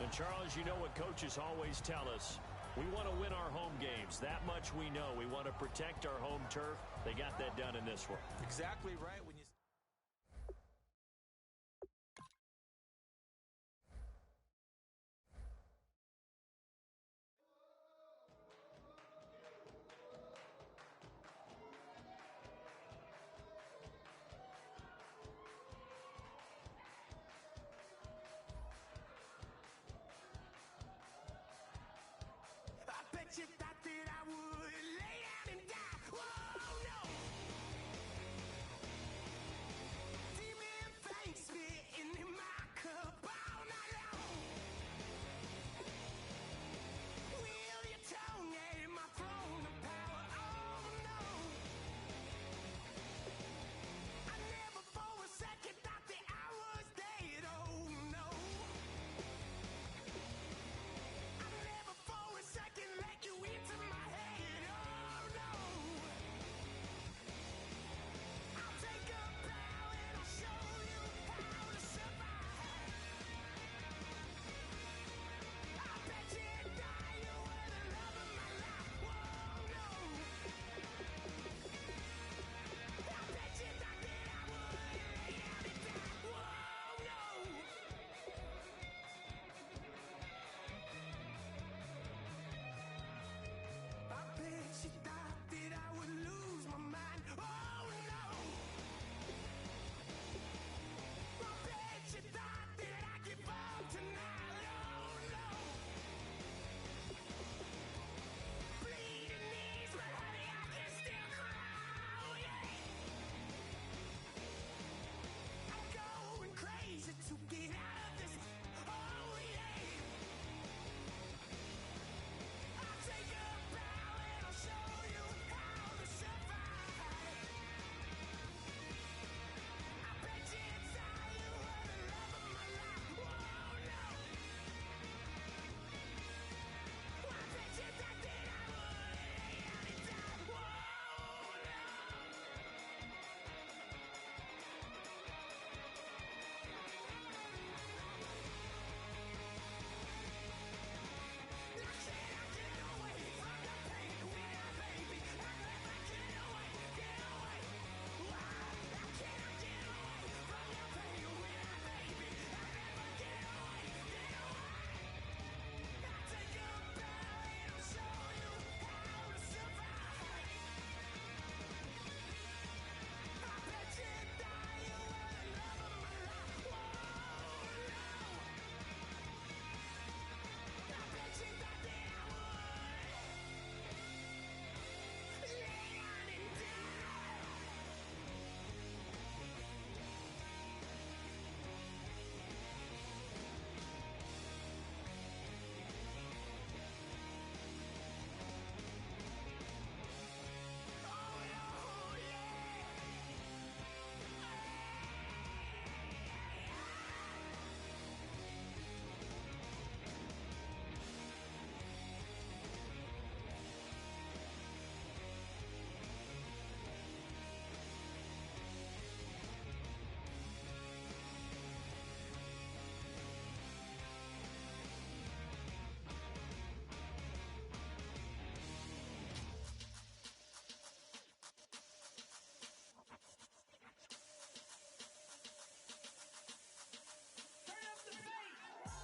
And, Charles, you know what coaches always tell us. We want to win our home games. That much we know. We want to protect our home turf. They got that done in this one. Exactly right. When you I bet you thought that I would lay down and die. Whoa, no. Demon face spitting in my cup all night long. Wheel your tongue at my throne of power. Oh, no. I never for a second thought that I was dead. Oh, no. I never for a second let you into my head. Oh, no. I'll take a bow and I'll show you how to survive. I bet you die, you were the love of my life. Whoa, no. I bet you thought that I would lay down and die. Whoa, no. I bet you thought that I would lose my mind. Oh, no. I bet you thought that I'd give up tonight. Oh, no. Bleeding knees, but honey, I can still cry. Oh, yeah. I'm going crazy to get out of this. Oh, yeah. I'll take a bow and I'll show you how to survive. I bet you inside you were the love of my life. Whoa, no. I bet you thought that I would lay down and die. Whoa, no. Now can I get away from the pain when I, baby? I'm glad I get away, get away. Why? Now can I get away from the pain when I, baby? I never get away, get away. I take a bow and I'll show you how to survive. I bet you die, you were the love of my life. Whoa, no. I bet you thought that I would lay down and die. Oh, no, yeah.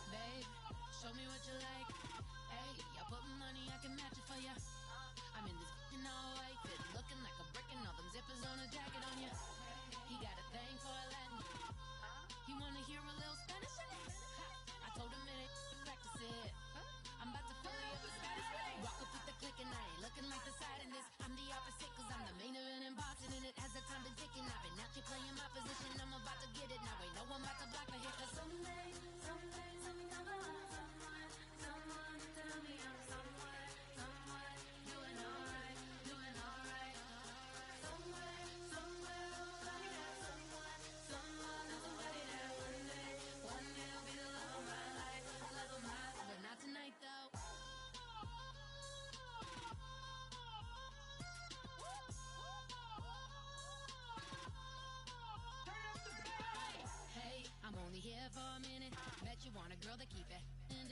Babe, show me what you like. Hey, I put money, I can match it for ya. I'm in this all white fit, looking like a brick and all them zippers on a jacket on ya. He got a thing for a Latin. He wanna hear a little Spanish in it. I told him it ain't practice it. I'm about to fill you up with Spanish. Rock up with the click and I ain't looking like the side in this. I'm the opposite cause I'm the main event and boxing in it. As the time been ticking, I've been out here playing my position. I'm about to get it now. Ain't no one about to block me here cause someday I'm gonna find someone to tell me I'm someone.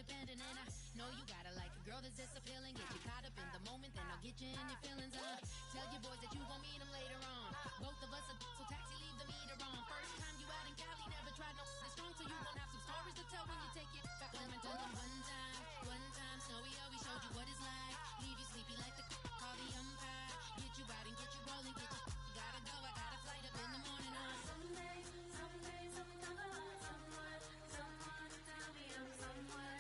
independent, and I know you gotta like a girl that's this appealing. Get you caught up in the moment, then I'll get you in your feelings. Tell your boys that you gon' meet them later on. Both of us are so taxi, leave the meter on. First time you out in Cali, never tried no this strong, so you gon' have some stories to tell when you take it back home and tell them one time, Snowy always showed you what it's like. Leave you sleepy like the call the umpire. Get you out and get you rolling, get you gotta go. I got a flight up in the morning on. Someday, something comes along. Someone to tell me I'm somewhere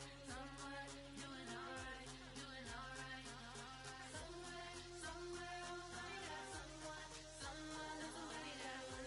doing alright. Somewhere I'll find out someone that's waiting.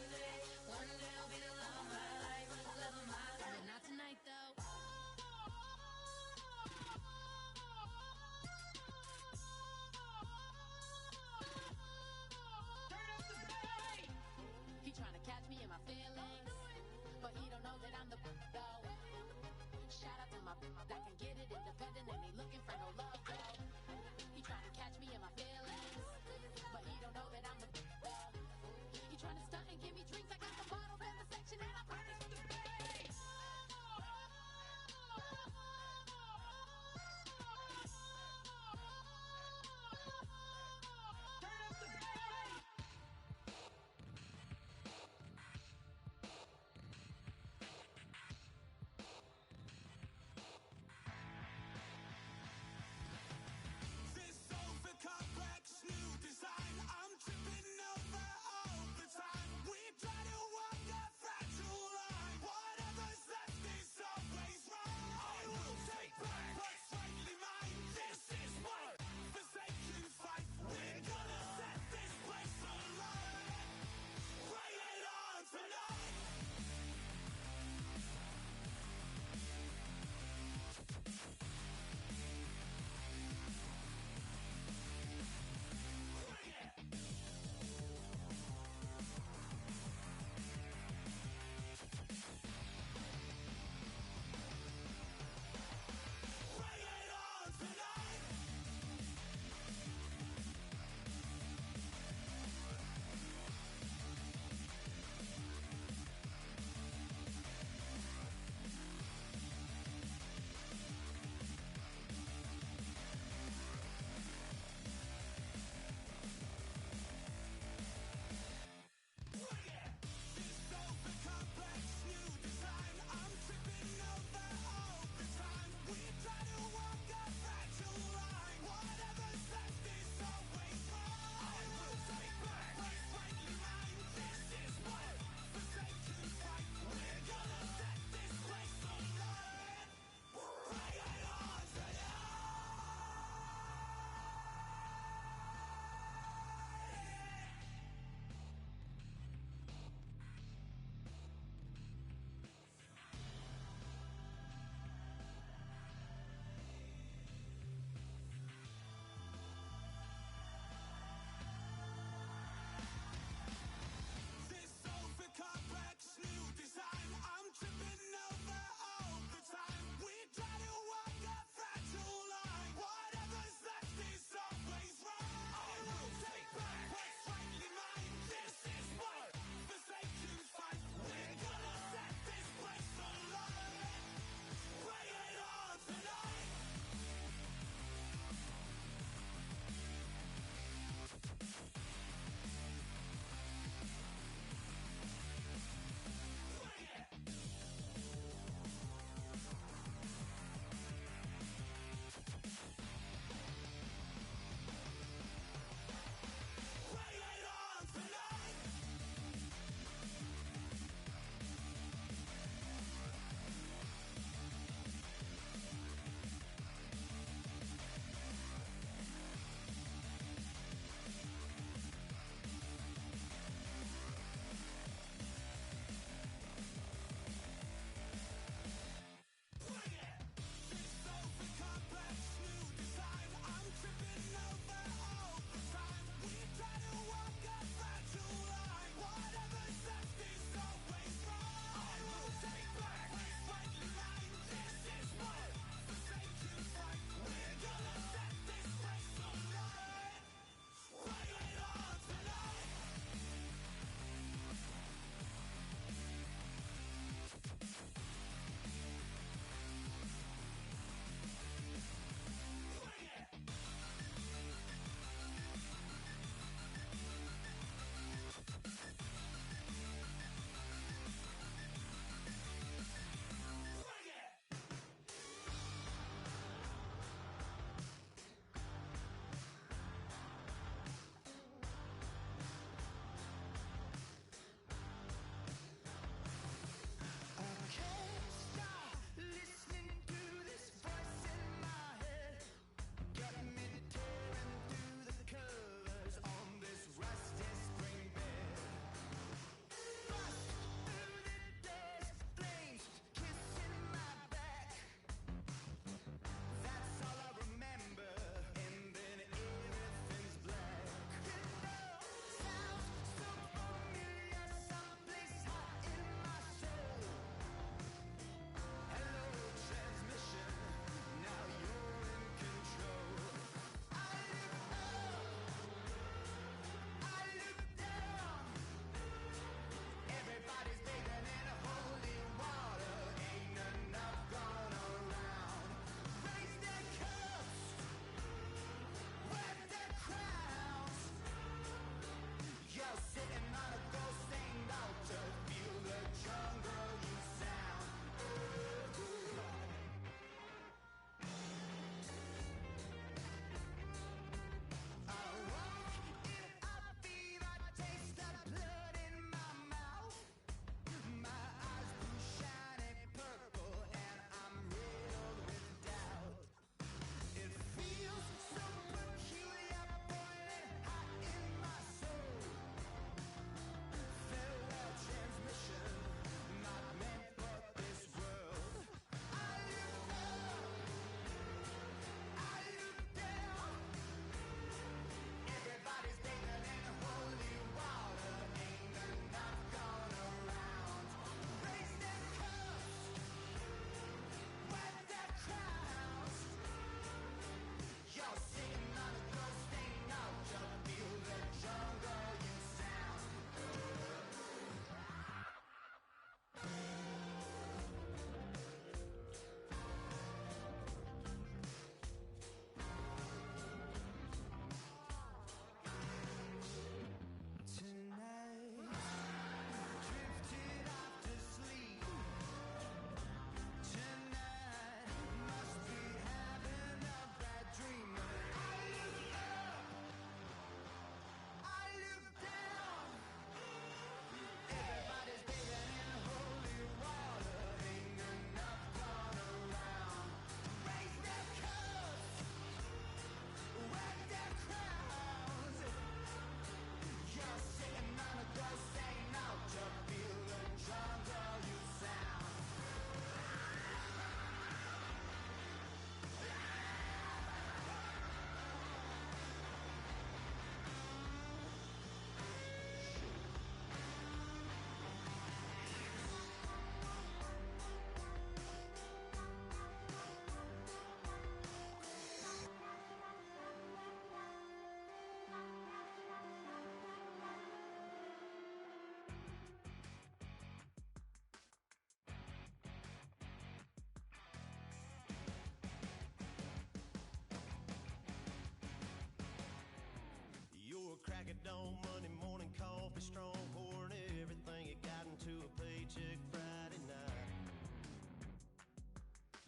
strong, pouring everything you got into a paycheck Friday night.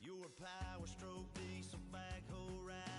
Your power stroke diesel backhoe ride